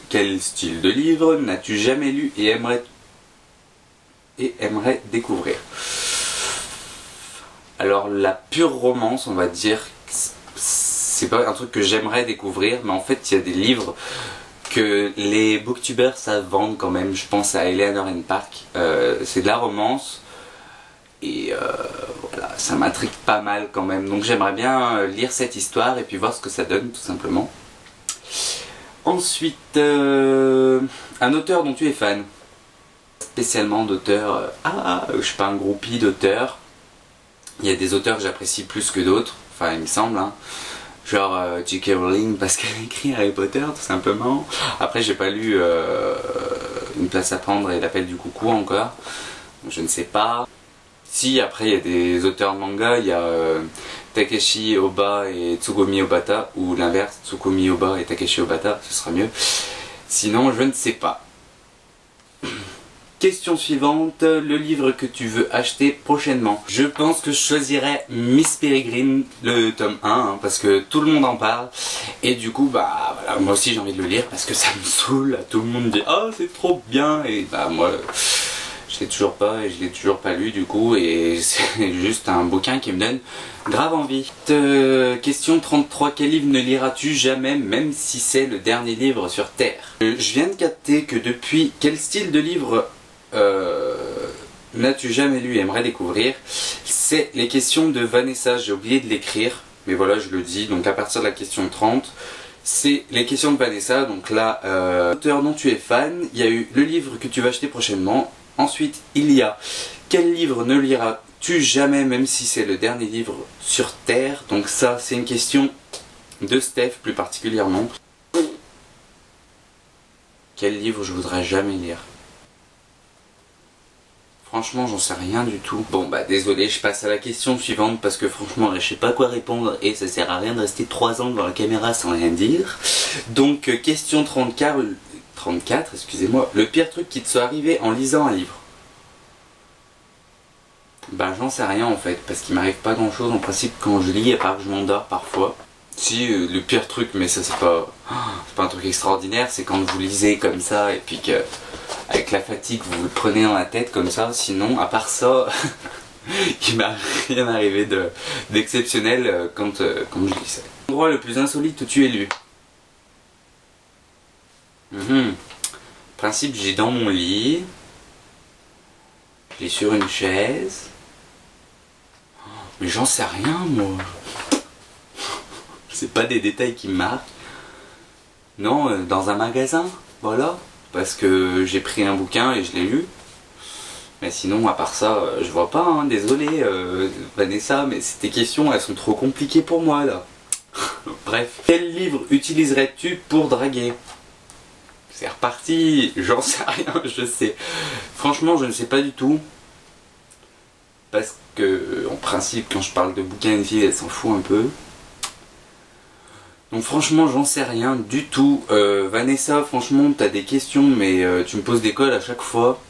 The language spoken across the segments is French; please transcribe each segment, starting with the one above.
quel style de livre n'as-tu jamais lu et aimerais découvrir? Alors la pure romance, on va dire, c'est pas un truc que j'aimerais découvrir, mais en fait il y a des livres que les booktubers savent vendre quand même. Je pense à Eleanor and Park, c'est de la romance et voilà, ça m'intrigue pas mal quand même, donc j'aimerais bien lire cette histoire et puis voir ce que ça donne tout simplement. Ensuite, un auteur dont tu es fan, spécialement d'auteurs, je suis pas un groupie d'auteurs. Il y a des auteurs que j'apprécie plus que d'autres, enfin il me semble, hein. Genre J.K. Rowling parce qu'elle écrit Harry Potter tout simplement. Après j'ai pas lu Une place à prendre et L'appel du coucou encore, je ne sais pas. Si, après il y a des auteurs de manga, il y a Takeshi Oba et Tsugumi Obata, ou l'inverse, Tsugumi Oba et Takeshi Obata, ce sera mieux. Sinon je ne sais pas. Question suivante, le livre que tu veux acheter prochainement. Je pense que je choisirais Miss Peregrine, le tome 1, hein, parce que tout le monde en parle. Et du coup, bah voilà, moi aussi j'ai envie de le lire parce que ça me saoule. Tout le monde dit « Oh, c'est trop bien !» Et bah moi, je l'ai toujours pas et je l'ai toujours pas lu du coup. Et c'est juste un bouquin qui me donne grave envie. Question 33, quel livre ne liras-tu jamais, même si c'est le dernier livre sur Terre? Je viens de capter que depuis, quel style de livre n'as-tu jamais lu et aimerais découvrir? C'est les questions de Vanessa, j'ai oublié de l'écrire, mais voilà je le dis, donc à partir de la question 30, c'est les questions de Vanessa, donc là, auteur dont tu es fan, il y a eu le livre que tu vas acheter prochainement, ensuite il y a quel livre ne liras-tu jamais même si c'est le dernier livre sur Terre, donc ça c'est une question de Steph plus particulièrement. Quel livre je voudrais jamais lire? Franchement, j'en sais rien du tout. Bon bah désolé, je passe à la question suivante parce que franchement là je sais pas quoi répondre et ça sert à rien de rester 3 ans devant la caméra sans rien dire. Donc question 34, excusez-moi, le pire truc qui te soit arrivé en lisant un livre? Bah j'en sais rien en fait, parce qu'il m'arrive pas grand chose en principe quand je lis, à part que je m'endors parfois. Si, le pire truc, mais ça c'est pas un truc extraordinaire, c'est quand vous lisez comme ça et puis que avec la fatigue vous le prenez dans la tête comme ça. Sinon à part ça il m'est rien arrivé d'exceptionnel quand je lisais. L'endroit le plus insolite où tu es lu? Principe, j'ai dans mon lit, j'ai sur une chaise, mais j'en sais rien moi. C'est pas des détails qui me marquent. Non, dans un magasin, voilà. Parce que j'ai pris un bouquin et je l'ai lu. Mais sinon, à part ça, je vois pas, hein, désolé Vanessa, mais tes questions, elles sont trop compliquées pour moi, là. Bref. Quel livre utiliserais-tu pour draguer? C'est reparti, j'en sais rien, je sais. Franchement, je ne sais pas du tout. Parce que, en principe, quand je parle de bouquins, une fille, elle s'en fout un peu. Donc franchement j'en sais rien du tout. Vanessa, franchement t'as des questions mais tu me poses des cols à chaque fois.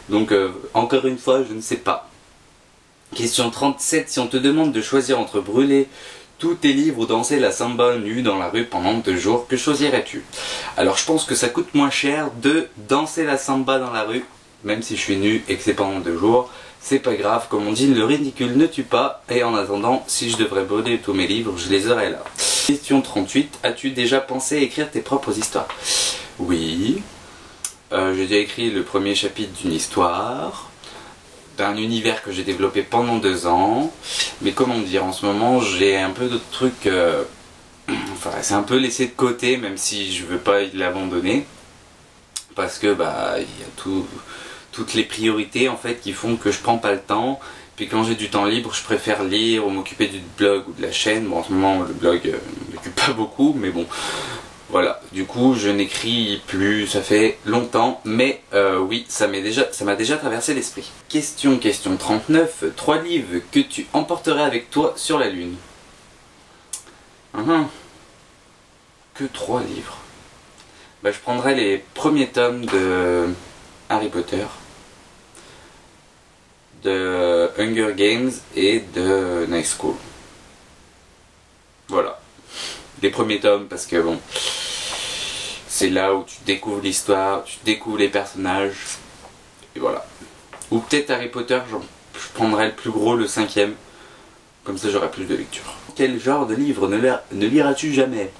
Donc encore une fois je ne sais pas. Question 37, si on te demande de choisir entre brûler tous tes livres ou danser la samba nue dans la rue pendant 2 jours, que choisirais-tu? Alors je pense que ça coûte moins cher de danser la samba dans la rue, même si je suis nu et que c'est pendant 2 jours. C'est pas grave, comme on dit, le ridicule ne tue pas. Et en attendant, si je devrais brûler tous mes livres, je les aurais là. Question 38, as-tu déjà pensé à écrire tes propres histoires? Oui. J'ai déjà écrit le premier chapitre d'une histoire, d'un univers que j'ai développé pendant 2 ans. Mais comment dire, en ce moment, j'ai un peu d'autres trucs... enfin, c'est un peu laissé de côté, même si je veux pas l'abandonner. Parce que, bah, il y a toutes les priorités en fait qui font que je prends pas le temps. Puis quand j'ai du temps libre, je préfère lire ou m'occuper du blog ou de la chaîne. Bon, en ce moment le blog ne m'occupe pas beaucoup, mais bon, voilà. Du coup, je n'écris plus, ça fait longtemps, mais oui, ça m'a déjà traversé l'esprit. Question 39, 3 livres que tu emporterais avec toi sur la Lune? Que 3 livres? Bah, je prendrais les premiers tomes de Harry Potter, de Hunger Games et de Night School. Voilà. Les premiers tomes parce que bon, c'est là où tu découvres l'histoire, tu découvres les personnages, et voilà. Ou peut-être Harry Potter, je prendrais le plus gros, le 5e, comme ça j'aurai plus de lecture. Quel genre de livre ne liras-tu jamais?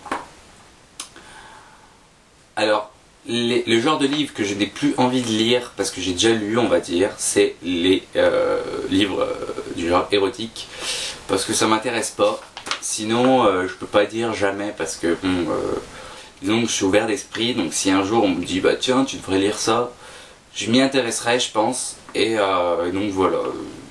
Alors, le genre de livre que je n'ai plus envie de lire, parce que j'ai déjà lu, on va dire, c'est les livres du genre érotique, parce que ça m'intéresse pas. Sinon, je peux pas dire jamais, parce que bon, disons que je suis ouvert d'esprit, donc si un jour on me dit bah tiens tu devrais lire ça, je m'y intéresserai, je pense, et donc voilà,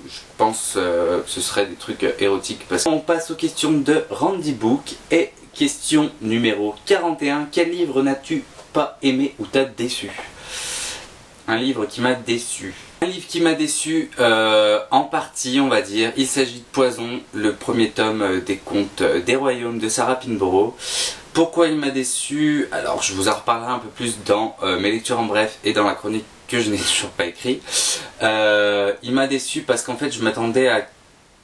je pense que ce serait des trucs érotiques. On passe aux questions de Randy Book, et question numéro 41, quel livre n'as-tu pas aimé ou t'as déçu? Un livre qui m'a déçu. Un livre qui m'a déçu en partie, on va dire. Il s'agit de Poison, le premier tome des Contes des Royaumes de Sarah Pinborough. Pourquoi il m'a déçu? Alors je vous en reparlerai un peu plus dans mes lectures en bref et dans la chronique que je n'ai toujours pas écrit. Il m'a déçu parce qu'en fait je m'attendais à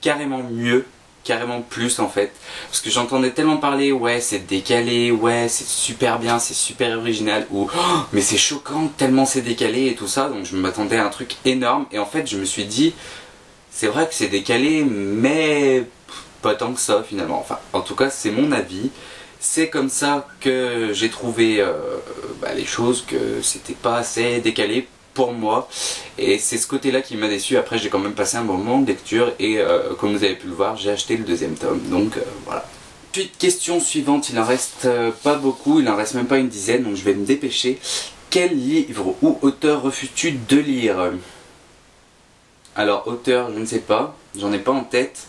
carrément mieux, carrément plus en fait, parce que j'entendais tellement parler, ouais c'est décalé, ouais c'est super bien, c'est super original, ou oh, mais c'est choquant tellement c'est décalé et tout ça, donc je m'attendais à un truc énorme, et en fait je me suis dit c'est vrai que c'est décalé mais pas tant que ça finalement, enfin en tout cas c'est mon avis, c'est comme ça que j'ai trouvé les choses, que c'était pas assez décalé pour moi, et c'est ce côté là qui m'a déçu. Après j'ai quand même passé un bon moment de lecture, et comme vous avez pu le voir j'ai acheté le deuxième tome, donc voilà. Ensuite, question suivante, il en reste pas beaucoup, il en reste même pas une dizaine, donc je vais me dépêcher. Quel livre ou auteur refuses-tu de lire? Alors auteur je ne sais pas, j'en ai pas en tête,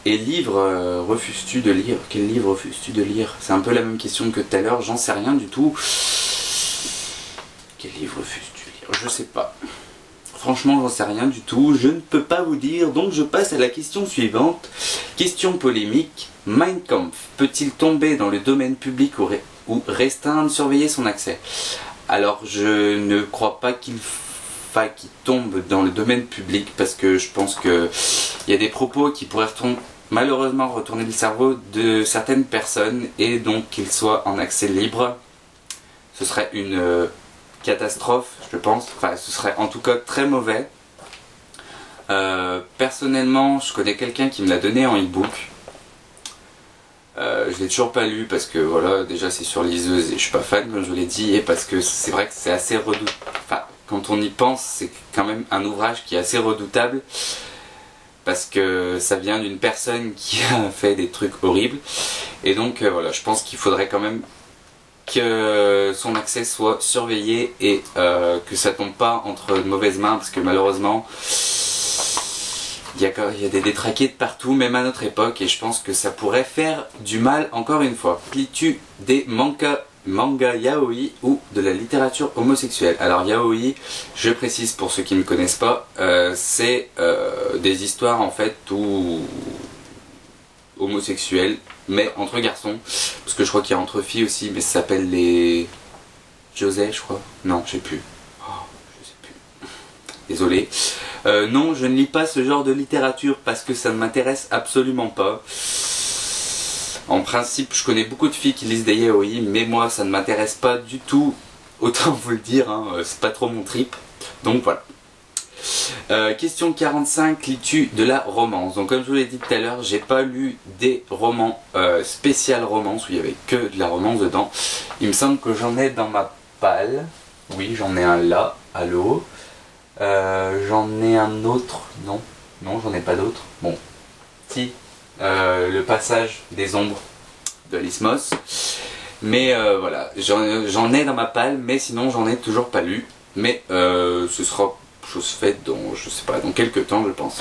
et livre refuses-tu de lire? Quel livre refuses-tu de lire? C'est un peu la même question que tout à l'heure, j'en sais rien du tout. Quel livre refuses-tu? Je sais pas. Franchement, j'en sais rien du tout. Je ne peux pas vous dire. Donc, je passe à la question suivante. Question polémique. Mein Kampf peut-il tomber dans le domaine public ou restreindre, surveiller son accès? Alors, je ne crois pas qu'il tombe dans le domaine public, parce que je pense qu'il y a des propos qui pourraient malheureusement retourner le cerveau de certaines personnes, et donc qu'il soit en accès libre. Ce serait une catastrophe, je pense. Enfin, ce serait en tout cas très mauvais. Personnellement, je connais quelqu'un qui me l'a donné en e-book. Je l'ai toujours pas lu parce que voilà, déjà c'est sur liseuse et je suis pas fan comme je vous l'ai dit, et parce que c'est vrai que c'est assez redoutable. Enfin, quand on y pense, c'est quand même un ouvrage qui est assez redoutable, parce que ça vient d'une personne qui a fait des trucs horribles, et donc voilà, je pense qu'il faudrait quand même que son accès soit surveillé, et que ça tombe pas entre de mauvaises mains, parce que malheureusement il y a des détraqués de partout, même à notre époque, et je pense que ça pourrait faire du mal encore une fois. Lis-tu des manga yaoi ou de la littérature homosexuelle? Alors yaoi, je précise pour ceux qui ne connaissent pas, c'est des histoires en fait où homosexuels, mais entre garçons, parce que je crois qu'il y a entre filles aussi, mais ça s'appelle les José, je crois. Non, je sais plus. Oh, je sais plus. Désolé. Non, je ne lis pas ce genre de littérature parce que ça ne m'intéresse absolument pas. En principe, je connais beaucoup de filles qui lisent des yaoi, mais moi, ça ne m'intéresse pas du tout. Autant vous le dire, hein, c'est pas trop mon trip. Donc voilà. Question 45, lis-tu de la romance? Donc comme je vous l'ai dit tout à l'heure, j'ai pas lu des romans spécial romance où il y avait que de la romance dedans. Il me semble que j'en ai dans ma palle. Oui, j'en ai un là, à l'eau. J'en ai un autre. Non, j'en ai pas d'autre. Bon, si, le passage des ombres de l'Ismos. Mais voilà, j'en ai dans ma palle, mais sinon j'en ai toujours pas lu. Mais ce sera chose faite dans, je sais pas, dans quelques temps je pense.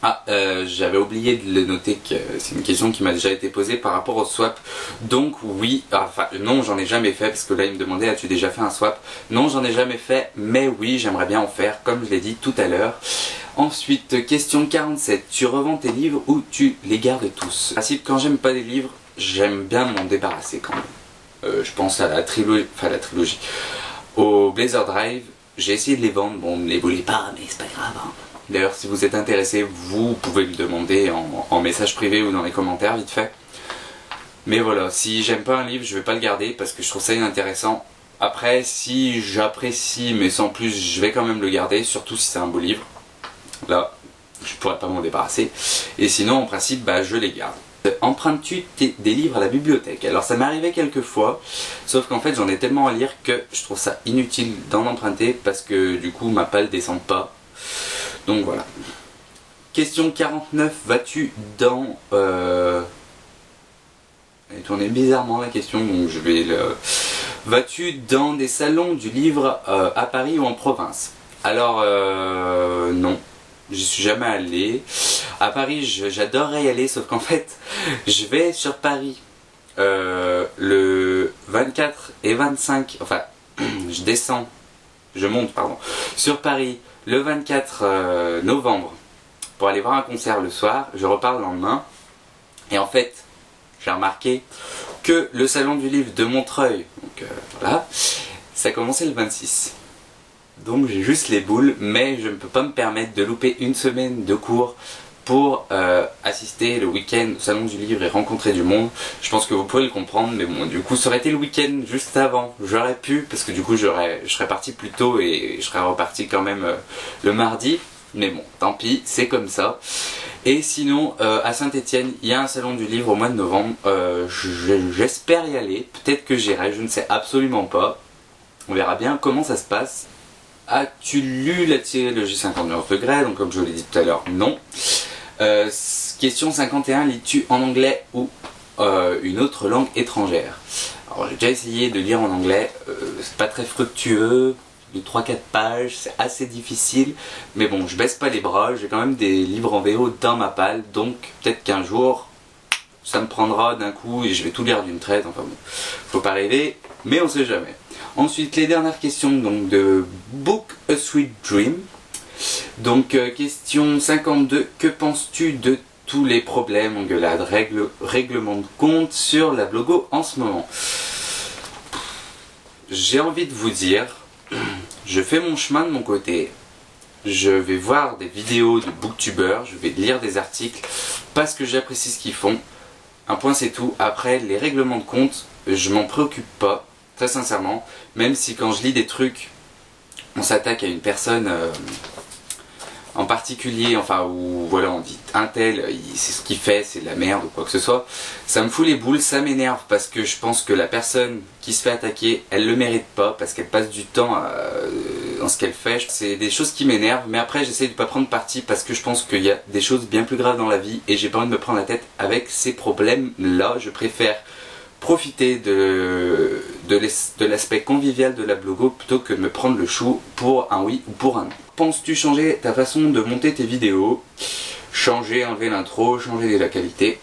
Ah, j'avais oublié de le noter, que c'est une question qui m'a déjà été posée par rapport au swap. Donc oui, enfin non, j'en ai jamais fait, parce que là il me demandait as-tu déjà fait un swap? Non, j'en ai jamais fait, mais oui, j'aimerais bien en faire, comme je l'ai dit tout à l'heure. Ensuite, question 47, tu revends tes livres ou tu les gardes tous? Principe, quand j'aime pas des livres, j'aime bien m'en débarrasser quand même. Je pense à la trilogie, au Blazer Drive. J'ai essayé de les vendre, bon, ne les voulez pas, mais c'est pas grave. Hein. D'ailleurs, si vous êtes intéressé, vous pouvez le demander en message privé ou dans les commentaires, vite fait. Mais voilà, si j'aime pas un livre, je vais pas le garder parce que je trouve ça inintéressant. Après, si j'apprécie mais sans plus, je vais quand même le garder, surtout si c'est un beau livre. Là, je pourrais pas m'en débarrasser. Et sinon, en principe, bah, je les garde. Empruntes-tu des livres à la bibliothèque? Alors ça m'est arrivé quelques fois, sauf qu'en fait j'en ai tellement à lire que je trouve ça inutile d'en emprunter parce que du coup ma palle descend pas. Donc voilà. Question 49, vas-tu dans... Elle est tournée bizarrement la question, donc je vais le... Vas-tu dans des salons du livre à Paris ou en province? Alors non. J'y suis jamais allé. À Paris, j'adorerais y aller, sauf qu'en fait, je vais sur Paris le 24 et 25, enfin, je monte, pardon, sur Paris le 24 novembre pour aller voir un concert le soir. Je repars le lendemain. Et en fait, j'ai remarqué que le salon du livre de Montreuil, donc voilà, ça commençait le 26. Donc j'ai juste les boules, mais je ne peux pas me permettre de louper une semaine de cours pour assister le week-end au salon du livre et rencontrer du monde. Je pense que vous pouvez le comprendre, mais bon, du coup ça aurait été le week-end juste avant. J'aurais pu, parce que du coup je serais parti plus tôt et je serais reparti quand même le mardi. Mais bon, tant pis, c'est comme ça. Et sinon, à Saint-Étienne, il y a un salon du livre au mois de novembre. J'espère y aller, peut-être que j'irai, je ne sais absolument pas. On verra bien comment ça se passe. As-tu lu la trilogie 59 degrés? Donc comme je vous l'ai dit tout à l'heure, non. Question 51, lis-tu en anglais ou une autre langue étrangère? Alors j'ai déjà essayé de lire en anglais, c'est pas très fructueux, de 3-4 pages, c'est assez difficile. Mais bon, je baisse pas les bras, j'ai quand même des livres en VO dans ma palle, donc peut-être qu'un jour, ça me prendra d'un coup et je vais tout lire d'une traite, enfin bon, faut pas rêver, mais on sait jamais. Ensuite, les dernières questions donc de Book a Sweet Dream. Donc, question 52. Que penses-tu de tous les problèmes, engueulades, règlements de compte sur la blogo en ce moment? J'ai envie de vous dire, je fais mon chemin de mon côté. Je vais voir des vidéos de booktubeurs, je vais lire des articles parce que j'apprécie ce qu'ils font. Un point c'est tout. Après, les règlements de compte, je m'en préoccupe pas. Très sincèrement, même si quand je lis des trucs, on s'attaque à une personne en particulier, enfin, où voilà, on dit un tel, c'est ce qu'il fait, c'est de la merde ou quoi que ce soit, ça me fout les boules, ça m'énerve parce que je pense que la personne qui se fait attaquer, elle le mérite pas parce qu'elle passe du temps dans ce qu'elle fait. C'est des choses qui m'énervent, mais après j'essaie de pas prendre parti parce que je pense qu'il y a des choses bien plus graves dans la vie et j'ai pas envie de me prendre la tête avec ces problèmes-là. Je préfère profiter de l'aspect convivial de la blogo plutôt que de me prendre le chou pour un oui ou pour un non. Penses-tu changer ta façon de monter tes vidéos? Changer, enlever l'intro, changer la qualité?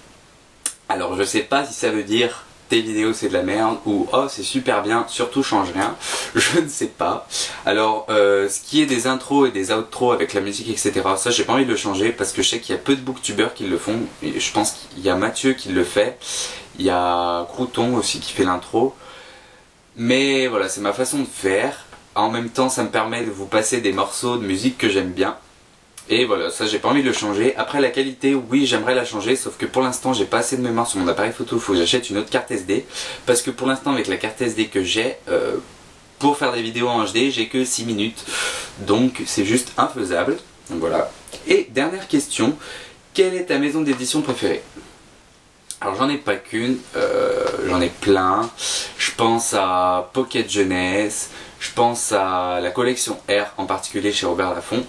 Alors je sais pas si ça veut dire tes vidéos c'est de la merde ou oh c'est super bien, surtout change rien, je ne sais pas. Alors ce qui est des intros et des outros avec la musique etc, ça j'ai pas envie de le changer parce que je sais qu'il y a peu de booktubeurs qui le font, et je pense qu'il y a Mathieu qui le fait, il y a Crouton aussi qui fait l'intro, mais voilà c'est ma façon de faire. En même temps ça me permet de vous passer des morceaux de musique que j'aime bien. Et voilà, ça j'ai pas envie de le changer. Après la qualité, oui j'aimerais la changer, sauf que pour l'instant j'ai pas assez de mémoire sur mon appareil photo, il faut que j'achète une autre carte SD. Parce que pour l'instant avec la carte SD que j'ai, pour faire des vidéos en HD, j'ai que 6 minutes. Donc c'est juste infaisable. Donc voilà. Et dernière question, quelle est ta maison d'édition préférée? Alors j'en ai pas qu'une, j'en ai plein. Je pense à Pocket Jeunesse, je pense à la collection R en particulier chez Robert Laffont.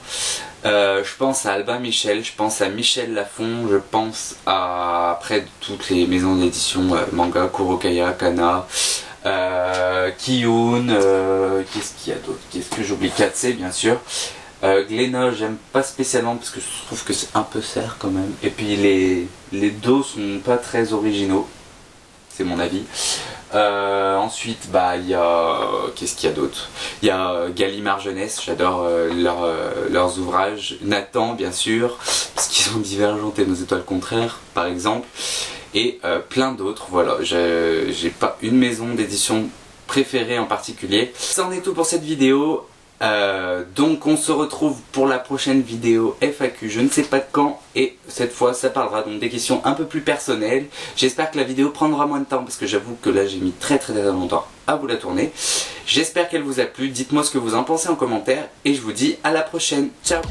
Je pense à Albin Michel, je pense à Michel Lafon, je pense à après toutes les maisons d'édition, Manga, Kurokaya, Kana, Kiyun, qu'est-ce qu'il y a d'autre? Qu'est-ce que j'oublie? Katsé bien sûr. Glénat j'aime pas spécialement parce que je trouve que c'est un peu serre quand même. Et puis les dos sont pas très originaux, c'est mon avis. Ensuite bah il y a qu'est-ce qu'il y a d'autre? Il y a Gallimard Jeunesse, j'adore leurs ouvrages. Nathan bien sûr parce qu'ils ont Divergente et Nos étoiles contraires par exemple, et plein d'autres. Voilà, j'ai pas une maison d'édition préférée en particulier. Ça en est tout pour cette vidéo. Donc on se retrouve pour la prochaine vidéo FAQ, je ne sais pas de quand, et cette fois ça parlera donc des questions un peu plus personnelles. J'espère que la vidéo prendra moins de temps parce que j'avoue que là j'ai mis très longtemps à vous la tourner. J'espère qu'elle vous a plu, dites-moi ce que vous en pensez en commentaire et je vous dis à la prochaine, ciao.